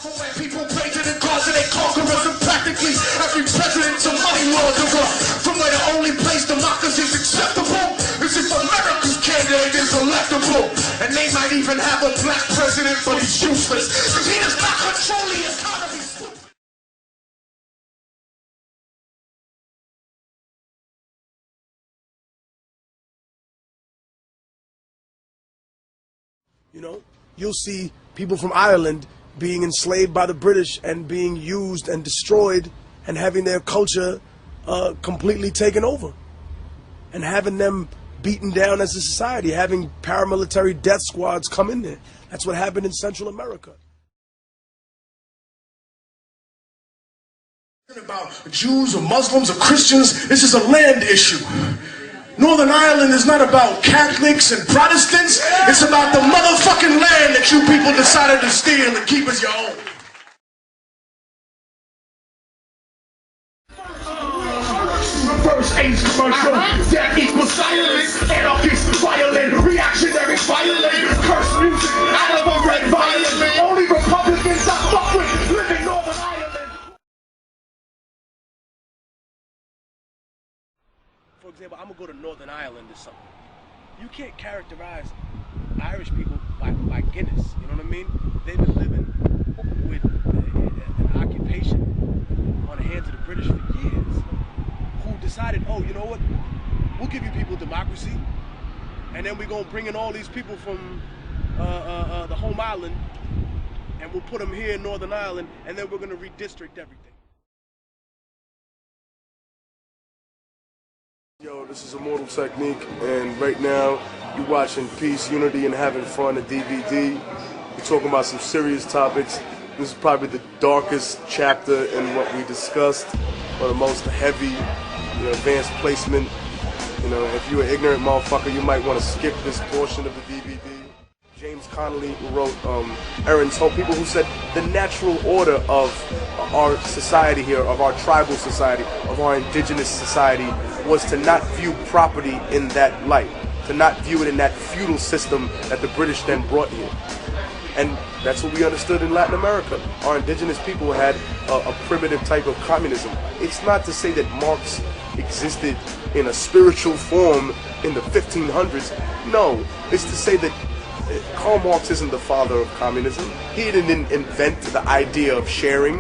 When people pray to the gods and they conquerors, and practically every president's a money launderer. From where the only place democracy is acceptable is if America's candidate is electable. And they might even have a black president, but he's useless because he does not control the economy. You know, you'll see people from Ireland being enslaved by the British and being used and destroyed and having their culture completely taken over and having them beaten down as a society, having paramilitary death squads come in there. That's what happened in Central America. About Jews or Muslims or Christians, this is a land issue. Northern Ireland is not about Catholics and Protestants, it's about the motherfucking land that you people decided to steal and keep as your own. Reverse age commercial, death equals silence, anarchist, violent, reactionary, violent, curse music out of a red violin. Only Republicans I fuck with live in Northern Ireland. For example, I'm gonna go to Northern Ireland or something. You can't characterize Irish people by Guinness, you know what I mean? They've been living with an occupation on the hands of the British for years, who decided, oh, you know what, we'll give you people democracy, and then we're gonna bring in all these people from the home island, and we'll put them here in Northern Ireland, and then we're gonna redistrict everything. Yo, this is Immortal Technique, and right now you're watching Peace, Unity, and Having Fun, a DVD. We're talking about some serious topics. This is probably the darkest chapter in what we discussed, or the most heavy, advanced placement. If you're an ignorant motherfucker, you might want to skip this portion of the DVD. James Connolly, who wrote Aaron's Hope, people who said the natural order of our society here, of our tribal society, of our indigenous society, was to not view property in that light, to not view it in that feudal system that the British then brought here. And that's what we understood in Latin America. Our indigenous people had a primitive type of communism. It's not to say that Marx existed in a spiritual form in the 1500s. No, it's to say that Karl Marx isn't the father of communism. He didn't invent the idea of sharing.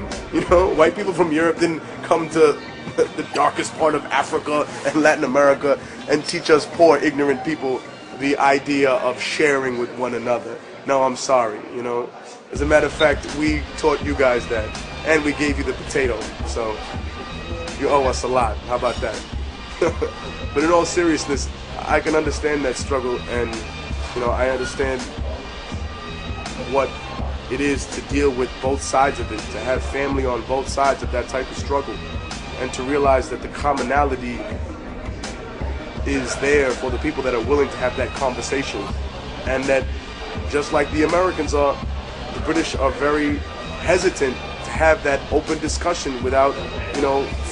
White people from Europe didn't come to the darkest part of Africa and Latin America and teach us poor, ignorant people the idea of sharing with one another. No, I'm sorry, As a matter of fact, we taught you guys that, and we gave you the potato, so you owe us a lot. How about that? But in all seriousness, I can understand that struggle, and I understand what it is to deal with both sides of it, to have family on both sides of that type of struggle, and to realize that the commonality is there for the people that are willing to have that conversation, and that just like the Americans are, the British are very hesitant to have that open discussion without,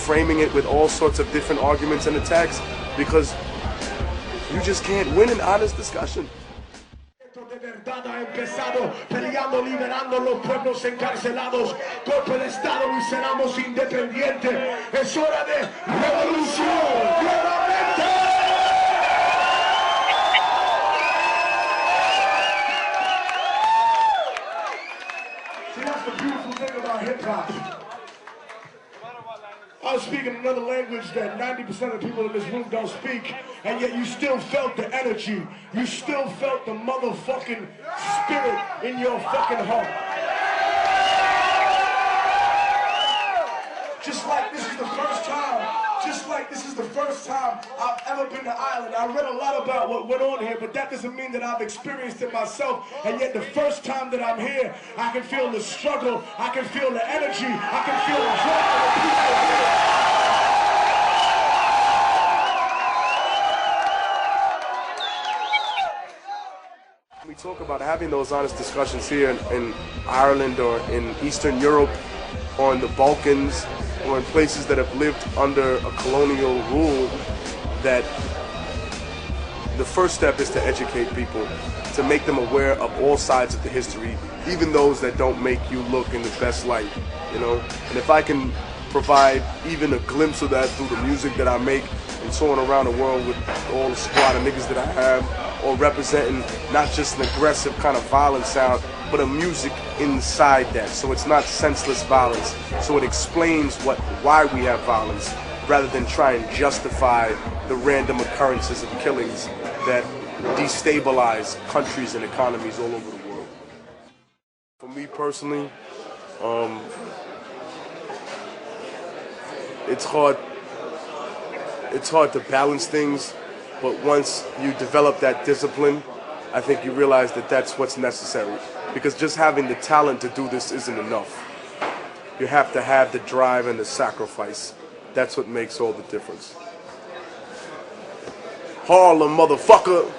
framing it with all sorts of different arguments and attacks, because you just can't win an honest discussion. De verdad ha empezado, peleando, liberando los pueblos encarcelados, golpe de estado y seremos independientes. Es hora de revolución, nuevamente. See, that's the beautiful thing about hip-hop. I was speaking another language that 90% of the people in this room don't speak, and yet you still felt the energy. You still felt the motherfucking spirit in your fucking heart. Just like this is the first time I've ever been to Ireland. I read a lot about what went on here, but that doesn't mean that I've experienced it myself. And yet the first time that I'm here, I can feel the struggle, I can feel the energy, I can feel the heart of the people here. We talk about having those honest discussions here in Ireland or in Eastern Europe or in the Balkans or in places that have lived under a colonial rule, that the first step is to educate people, to make them aware of all sides of the history, even those that don't make you look in the best light, you know. And if I can provide even a glimpse of that through the music that I make and touring around the world with all the squad of niggas that I have, or representing not just an aggressive kind of violent sound, but a music inside that, so it's not senseless violence, so it explains why we have violence, rather than try and justify the random occurrences of killings that destabilize countries and economies all over the world. For me personally, it's hard to balance things, but once you develop that discipline, I think you realize that that's what's necessary. Because just having the talent to do this isn't enough. You have to have the drive and the sacrifice. That's what makes all the difference. Harlem, motherfucker!